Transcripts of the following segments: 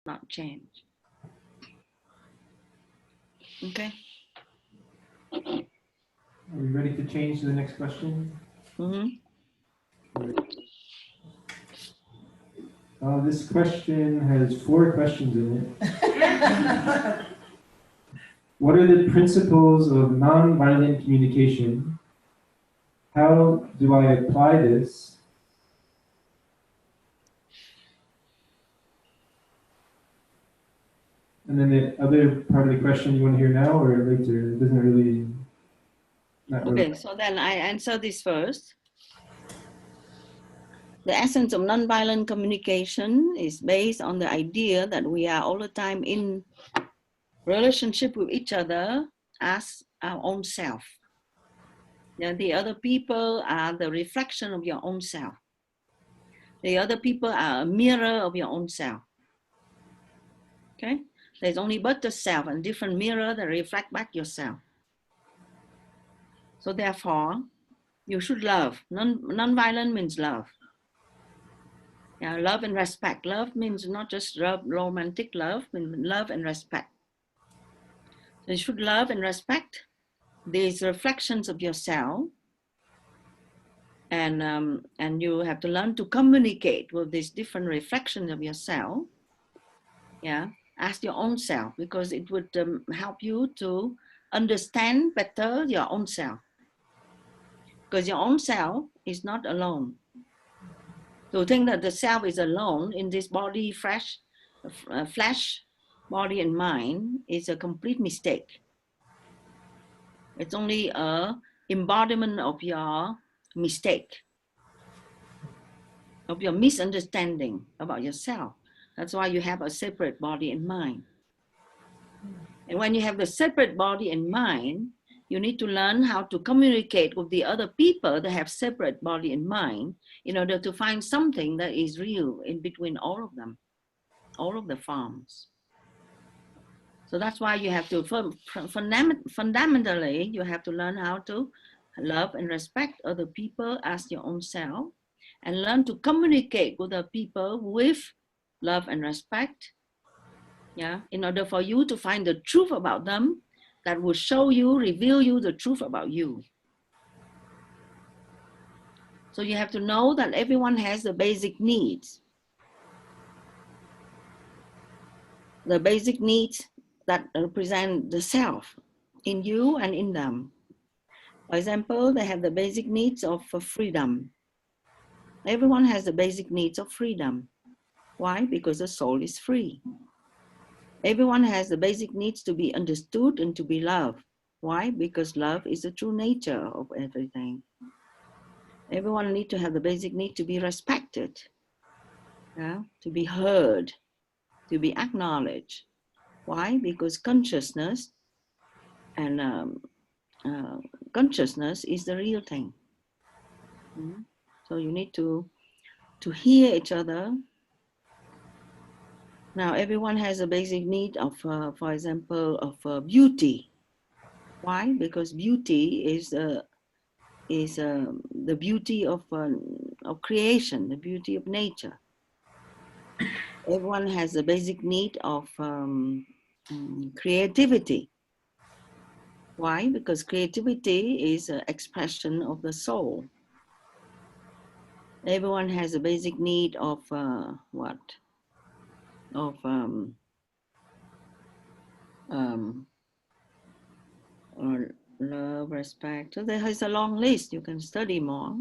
not change. Okay. Are we ready to change to the next question? This question has 4 questions in it. What are the principles of non-violent communication? How do I apply this? And then the other part of the question you want to hear now or later? It doesn't really... Okay, so then I answer this first. The essence of nonviolent communication is based on the idea that we are all the time in relationship with each other as our own self. Yeah, the other people are the reflection of your own self. The other people are a mirror of your own self. Okay? There's only but the self and different mirror that reflect back yourself. So therefore, you should love. Non-violent means love. Yeah, love and respect. Love means not just love, romantic love, means love and respect. So you should love and respect these reflections of yourself, and you have to learn to communicate with these different reflections of yourself, yeah, as your own self, because it would help you to understand better your own self. Because your own self is not alone. To think that the self is alone in this body, flesh, body and mind is a complete mistake. It's only an embodiment of your mistake, of your misunderstanding about yourself. That's why you have a separate body and mind. And when you have the separate body and mind, you need to learn how to communicate with the other people that have separate body and mind in order to find something that is real in between all of them, all of the forms. So that's why you have to, fundamentally, you have to learn how to love and respect other people as your own self, and learn to communicate with other people with love and respect, yeah, in order for you to find the truth about them that will show you, reveal you the truth about you. So you have to know that everyone has the basic needs. The basic needs that represent the self in you and in them. For example, they have the basic needs of freedom. Everyone has the basic needs of freedom. Why? Because the soul is free. Everyone has the basic needs to be understood and to be loved. Why? Because love is the true nature of everything. Everyone needs to have the basic need to be respected, yeah? To be heard, to be acknowledged. Why? Because consciousness and consciousness is the real thing. So you need to hear each other. Now everyone has a basic need of, for example, of beauty. Why? Because beauty is the beauty of creation, the beauty of nature. Everyone has a basic need of creativity. Why? Because creativity is an expression of the soul. Everyone has a basic need of what? Of love, respect. So there is a long list. You can study more.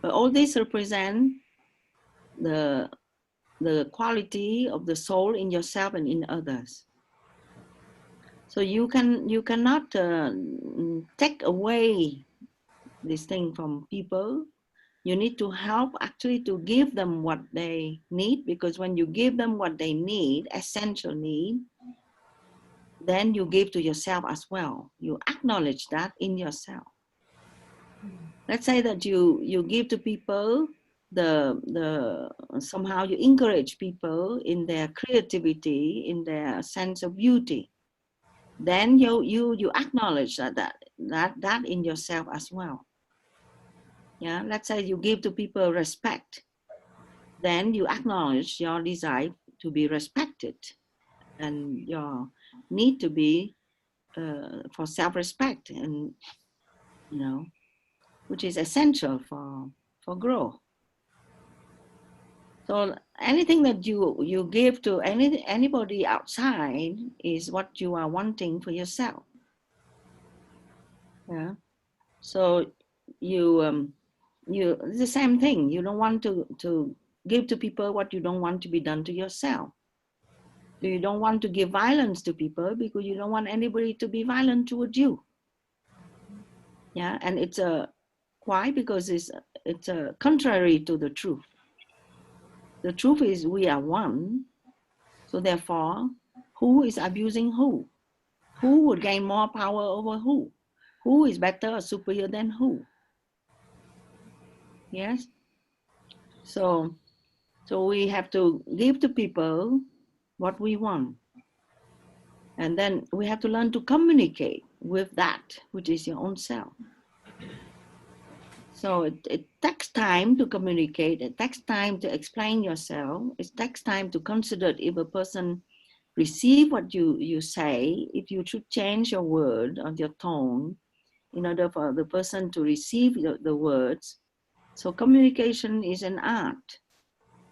But all these represent the quality of the soul in yourself and in others. So you cannot take away this thing from people. You need to help actually to give them what they need, because when you give them what they need, essential need, then you give to yourself as well. You acknowledge that in yourself. Let's say that you give to people somehow you encourage people in their creativity, in their sense of beauty. Then you acknowledge that in yourself as well. Yeah, let's say you give to people respect. Then you acknowledge your desire to be respected, and your need to be for self-respect, and which is essential for growth. So anything that you give to anybody outside is what you are wanting for yourself. Yeah. So it's the same thing. You don't want to give to people what you don't want to be done to yourself. So you don't want to give violence to people because you don't want anybody to be violent towards you. Yeah, and it's why? Because it's contrary to the truth. The truth is we are one. So therefore, who is abusing who? Who would gain more power over who? Who is better or superior than who? Yes. So we have to give to people what we want. And then we have to learn to communicate with that, which is your own self. So it takes time to communicate. It takes time to explain yourself. It takes time to consider if a person receive what you say, if you should change your word or your tone in order for the person to receive the words. So communication is an art,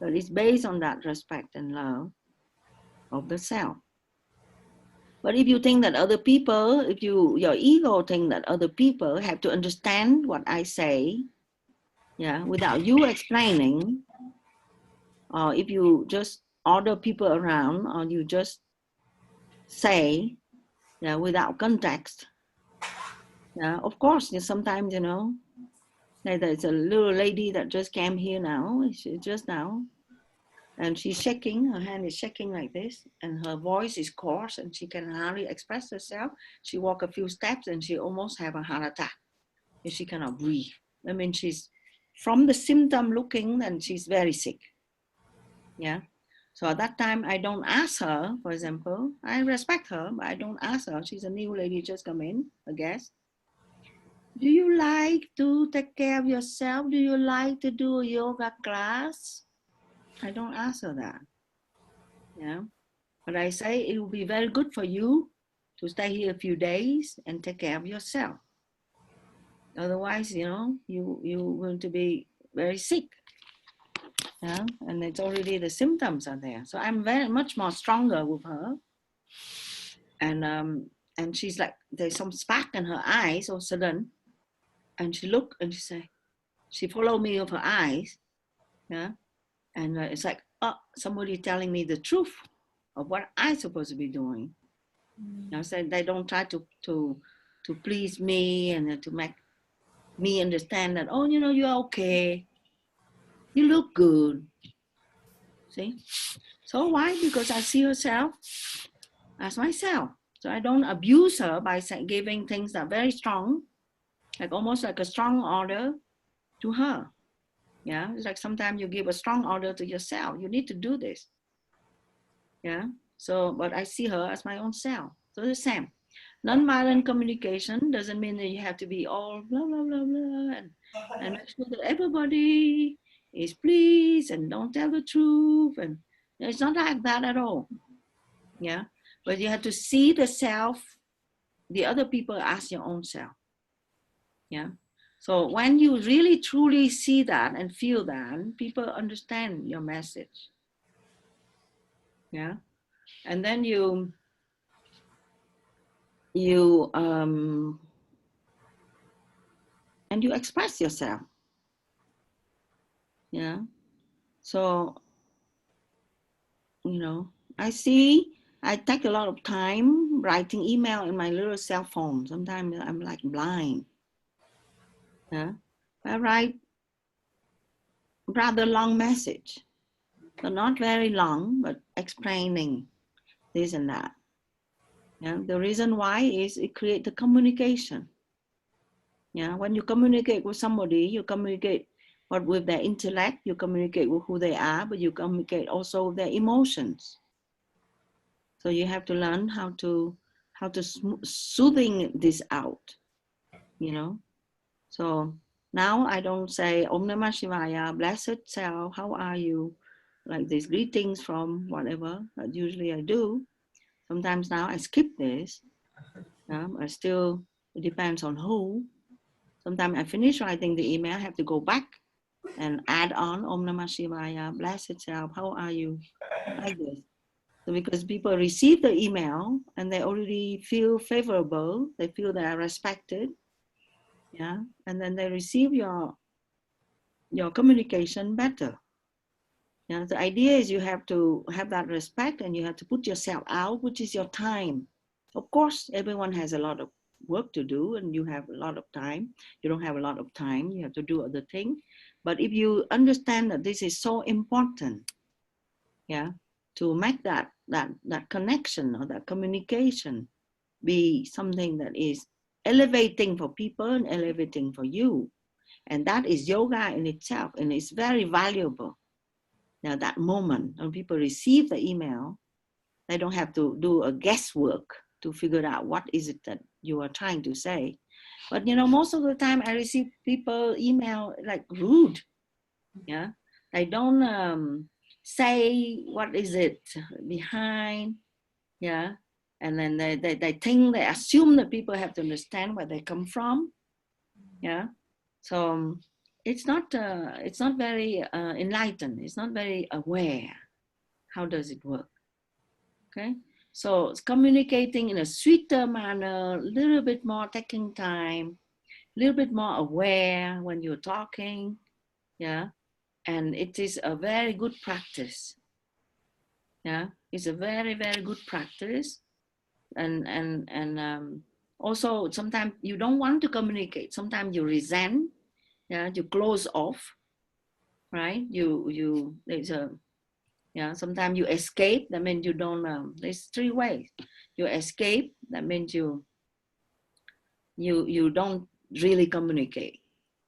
but it's based on that respect and love of the self. But if you think that other people, if your ego think that other people have to understand what I say, yeah, without you explaining, or if you just order people around, or you just say, yeah, without context, yeah, of course, sometimes, there's a little lady that just came here now, just now, and she's shaking, her hand is shaking like this, and her voice is coarse, and she can hardly express herself. She walked a few steps, and she almost have a heart attack. She cannot breathe. I mean, she's, from the symptom looking, and she's very sick. Yeah. So at that time, I don't ask her, for example, I respect her, but I don't ask her. She's a new lady, just come in, I guess. Do you like to take care of yourself? Do you like to do a yoga class? I don't ask her that. Yeah. But I say it will be very good for you to stay here a few days and take care of yourself. Otherwise, you're going to be very sick. Yeah, and it's already the symptoms are there. So I'm very much more stronger with her. And she's like, there's some spark in her eyes all of a sudden. And she looked and she followed me with her eyes. Yeah. And it's like, oh, somebody telling me the truth of what I'm supposed to be doing. So they don't try to please me and to make me understand that, oh, you're okay. You look good. See? So why? Because I see herself as myself. So I don't abuse her by giving things that are very strong, like almost like a strong order to her. Yeah, it's like sometimes you give a strong order to yourself. You need to do this. Yeah. So, but I see her as my own self. So the same. Non-violent communication doesn't mean that you have to be all blah, blah, blah, blah, and make sure that everybody is pleased and don't tell the truth. And it's not like that at all. Yeah. But you have to see the self, the other people as your own self. Yeah. So when you really truly see that and feel that, people understand your message. Yeah. And then you express yourself. Yeah. So, I take a lot of time writing email in my little cell phone. Sometimes I'm like blind. Yeah. I write rather long message. So not very long, but explaining this and that. Yeah. The reason why is it creates the communication. Yeah. When you communicate with somebody, you communicate with their intellect, you communicate with who they are, but you communicate also with their emotions. So you have to learn how to soothing this out, So now I don't say Om Namah Sivaya, blessed self, how are you? like these greetings from whatever that usually I do. Sometimes now I skip this. I still, it depends on who. Sometimes I finish writing the email, I have to go back and add on Om Namah Sivaya, blessed self, how are you? Like this. So because people receive the email and they already feel favorable, they feel they are respected, yeah, and then they receive your communication better. Yeah, the idea is you have to have that respect and you have to put yourself out, which is your time. Of course, everyone has a lot of work to do and you have a lot of time. You don't have a lot of time, you have to do other things. But if you understand that this is so important, yeah, to make that connection or that communication be something that is elevating for people and elevating for you. And that is yoga in itself, and it's very valuable. Now that moment when people receive the email, they don't have to do a guesswork to figure out what is it that you are trying to say. But most of the time I receive people email like rude. Yeah, they don't say what is it behind. Yeah, and then they think, they assume that people have to understand where they come from. Yeah, so it's not very enlightened. It's not very aware. How does it work? Okay, so it's communicating in a sweeter manner, a little bit more taking time, a little bit more aware when you're talking. Yeah, and it is a very good practice. Yeah, it's a very, very good practice. And also sometimes you don't want to communicate. Sometimes you resent. Yeah, you close off, right? There's a, yeah, sometimes you escape. That means you don't. There's three ways. You escape. That means you don't really communicate.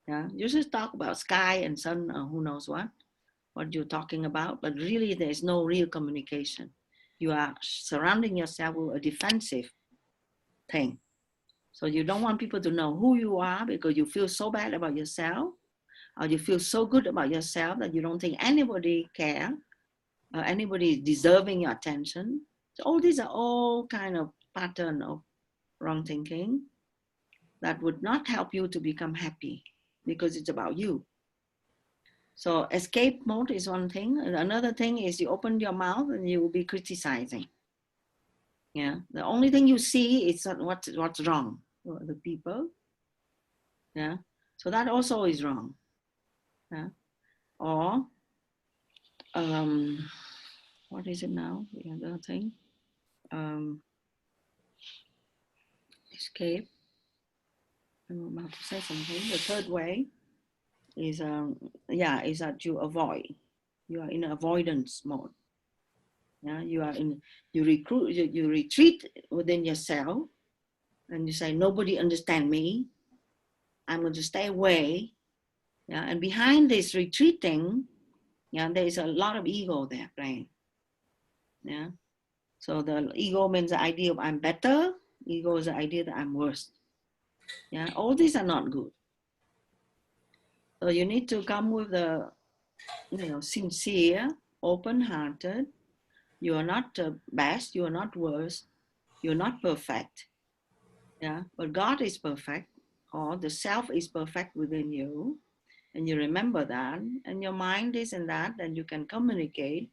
Yeah, you just talk about sky and sun, or who knows what you're talking about, but really there's no real communication. You are surrounding yourself with a defensive thing. So you don't want people to know who you are because you feel so bad about yourself, or you feel so good about yourself that you don't think anybody care, or anybody is deserving your attention. So all these are all kind of pattern of wrong thinking that would not help you to become happy because it's about you. So escape mode is one thing. And another thing is you open your mouth and you will be criticizing. Yeah, the only thing you see is what's wrong for the people. Yeah, so that also is wrong. Yeah, or what is it now? The other thing, escape. I'm about to say something. The third way is is that you avoid. You are in avoidance mode. Yeah, you retreat within yourself, and you say nobody understand me. I'm going to stay away. Yeah, and behind this retreating, yeah, there is a lot of ego there playing. Yeah, so the ego means the idea of I'm better. Ego is the idea that I'm worse. Yeah, all these are not good. So you need to come with the, sincere, open-hearted. You are not best. You are not worse. You're not perfect. Yeah, but God is perfect, or the self is perfect within you, and you remember that, and your mind is in that, and you can communicate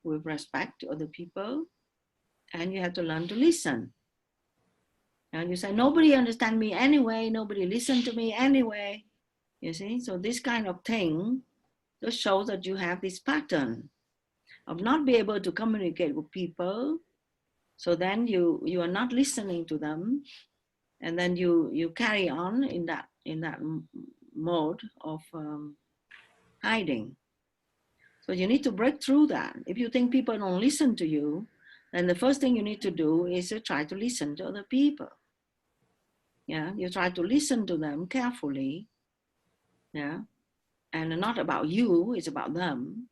with respect to other people, and you have to learn to listen. And you say, nobody understand me anyway, nobody listen to me anyway. You see, so this kind of thing just shows that you have this pattern of not be able to communicate with people. So then you are not listening to them, and then you carry on in that mode of hiding. So you need to break through that. If you think people don't listen to you, then the first thing you need to do is to try to listen to other people. Yeah, you try to listen to them carefully. Yeah, and not about you, it's about them.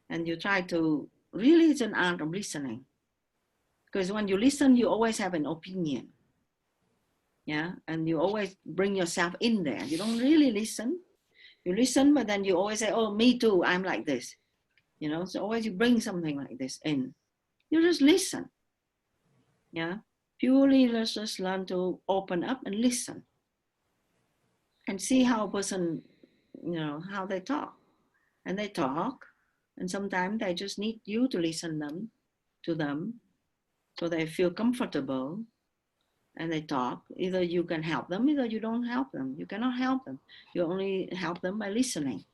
And you try to, really, it's an art of listening. Because when you listen, you always have an opinion. Yeah, and you always bring yourself in there. You don't really listen. You listen, but then you always say, oh, me too, I'm like this. You know, so always you bring something like this in. You just listen. Yeah. Purely let's just learn to open up and listen. And see how a person, you know, how they talk. And they talk, and sometimes they just need you to listen to them so they feel comfortable, and they talk. Either you can help them, either you don't help them. You cannot help them. You only help them by listening.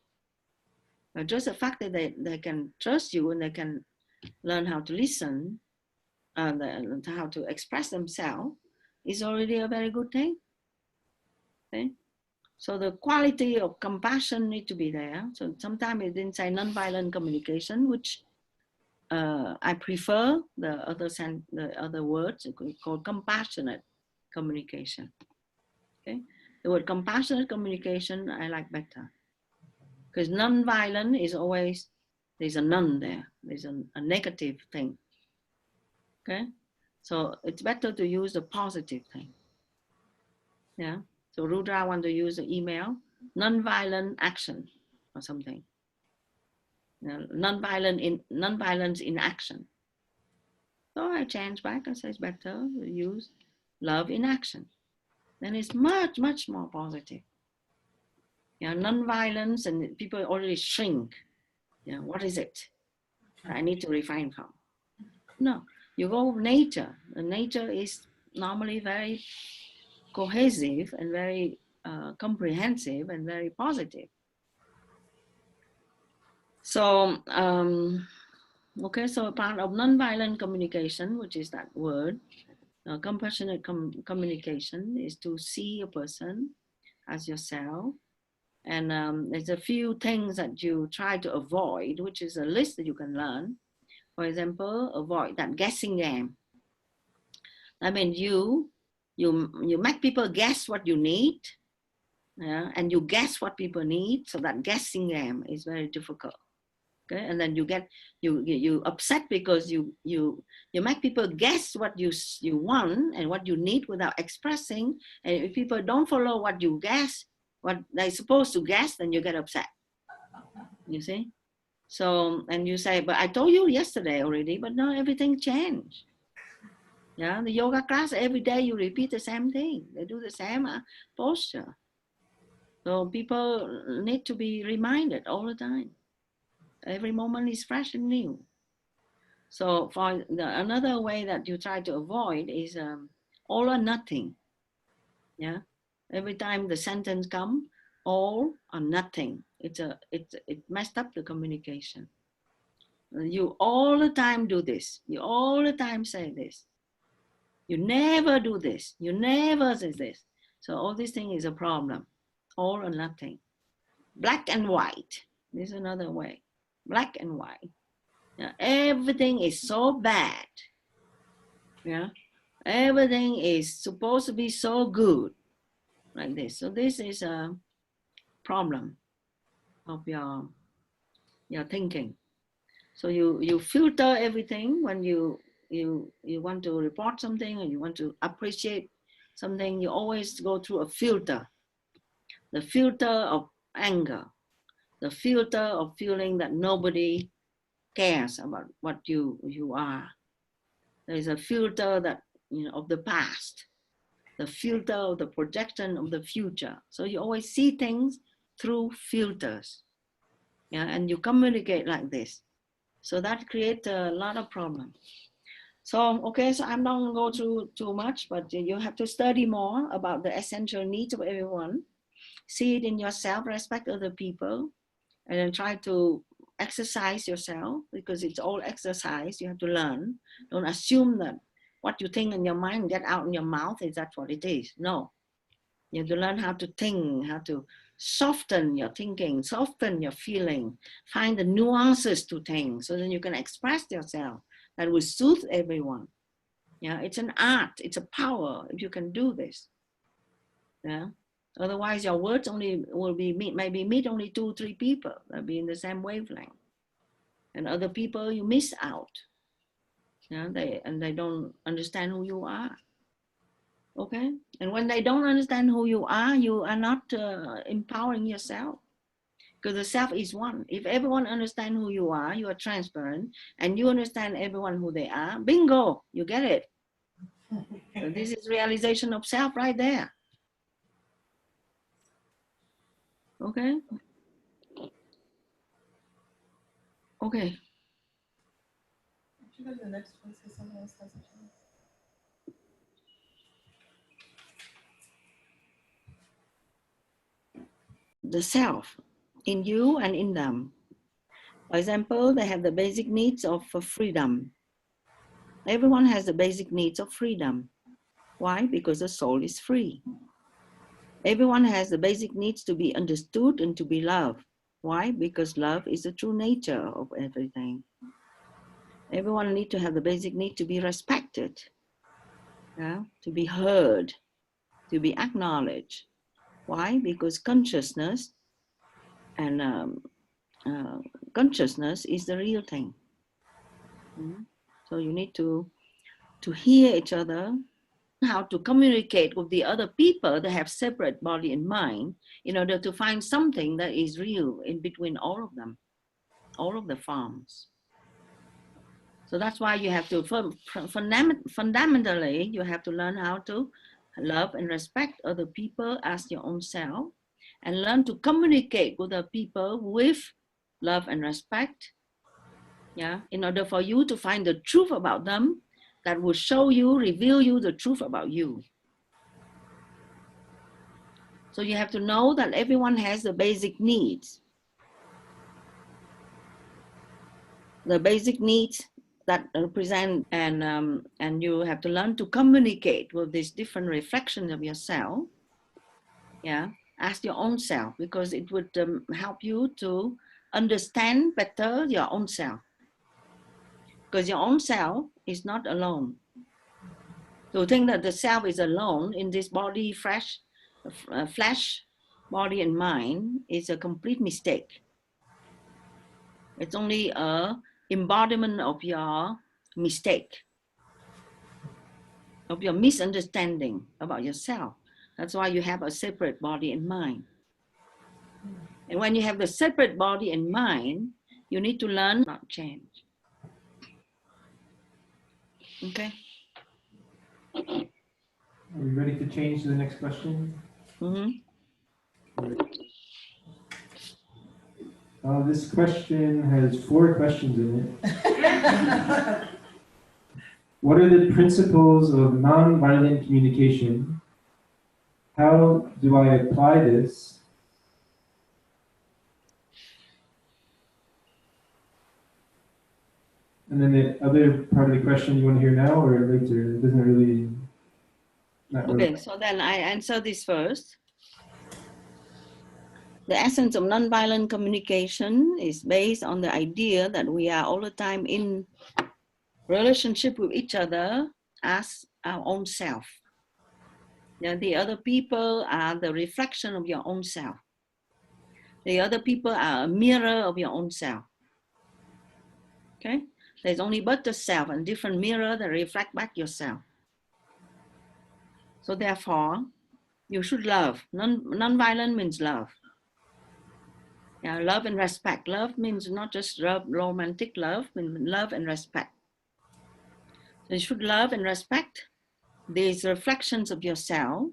But just the fact that they can trust you and they can learn how to listen and how to express themselves is already a very good thing. Okay? So the quality of compassion need to be there. So sometimes it didn't say non-violent communication, which I prefer the other words called compassionate communication. Okay, the word compassionate communication I like better, because non-violent is always there's a none there. There's a negative thing. Okay, so it's better to use the positive thing. Yeah. So Rudra want to use the email non-violent action or something. You know, non-violence in action. So I change back and say it's better to use love in action. Then it's much, much more positive. You know, non-violence and people already shrink. You know, what is it I need to refine from? No, you go with nature. And nature is normally very cohesive and very comprehensive and very positive. So, okay, so part of non-violent communication, which is that word, compassionate communication, is to see a person as yourself. And there's a few things that you try to avoid, which is a list that you can learn. For example, avoid that guessing game. I mean, you make people guess what you need, yeah, and you guess what people need. So that guessing game is very difficult. Okay, and then you upset because you make people guess what you want and what you need without expressing. And if people don't follow what you guess, what they're supposed to guess, then you get upset. You see? So, and you say, but I told you yesterday already, but no, everything changed. Yeah, the yoga class, every day you repeat the same thing. They do the same posture. So people need to be reminded all the time. Every moment is fresh and new. So for another way that you try to avoid is all or nothing. Yeah, every time the sentence come, all or nothing. It messed up the communication. You all the time do this. You all the time say this. You never do this. You never say this. So all this thing is a problem. All or nothing. Black and white. This is another way. Black and white. Yeah, everything is so bad. Yeah, everything is supposed to be so good, like this. So this is a problem of your thinking. So you filter everything when you want to report something or you want to appreciate something. You always go through a filter. The filter of anger, the filter of feeling that nobody cares about what you are. There is a filter that of the past, the filter of the projection of the future. So you always see things through filters, yeah, and you communicate like this. So that creates a lot of problems. So, okay, so I'm not going to go through too much, but you have to study more about the essential needs of everyone. See it in yourself, respect other people, and then try to exercise yourself, because it's all exercise. You have to learn. Don't assume that what you think in your mind get out in your mouth is that what it is. No, you have to learn how to think, how to soften your thinking, soften your feeling, find the nuances to things, so then you can express yourself that will soothe everyone. Yeah, it's an art, it's a power if you can do this. Yeah, otherwise your words only will be maybe meet only 2-3 people that be in the same wavelength, and other people you miss out. Yeah, they don't understand who you are. Okay, and when they don't understand who you are not empowering yourself. Because the self is one. If everyone understands who you are transparent, and you understand everyone who they are, bingo, you get it. So this is realization of self right there. Okay? Okay. Should we go to the next one so someone else has a chance? The self in you and in them. For example, they have the basic needs of freedom. Everyone has the basic needs of freedom. Why? Because the soul is free. Everyone has the basic needs to be understood and to be loved. Why? Because love is the true nature of everything. Everyone needs to have the basic need to be respected, to be heard, to be acknowledged. Why? Because consciousness and consciousness is the real thing. So you need to hear each other, how to communicate with the other people that have separate body and mind in order to find something that is real in between all of them, all of the forms. So that's why you have to, fundamentally, you have to learn how to love and respect other people as your own self, and learn to communicate with the people with love and respect, in order for you to find the truth about them that will show you, reveal you the truth about you. So you have to know that everyone has the basic needs. The basic needs that represent, and you have to learn to communicate with these different reflections of yourself, as your own self, because it would help you to understand better your own self. Because your own self is not alone. To think that the self is alone in this body, flesh, body and mind is a complete mistake. It's only an embodiment of your mistake, of your misunderstanding about yourself. That's why you have a separate body and mind. And when you have the separate body and mind, you need to learn not change. Okay? Are we ready to change to the next question? This question has 4 questions in it. What are the principles of non-violent communication? How do I apply this? And then the other part of the question, you want to hear now or later? It doesn't really... Okay, so then I answer this first. The essence of nonviolent communication is based on the idea that we are all the time in relationship with each other as our own self. The other people are the reflection of your own self. The other people are a mirror of your own self. Okay? There's only but the self and different mirror that reflect back yourself. So therefore, you should love. Non-violent means love. Love and respect. Love means not just romantic love, but love and respect. So you should love and respect these reflections of yourself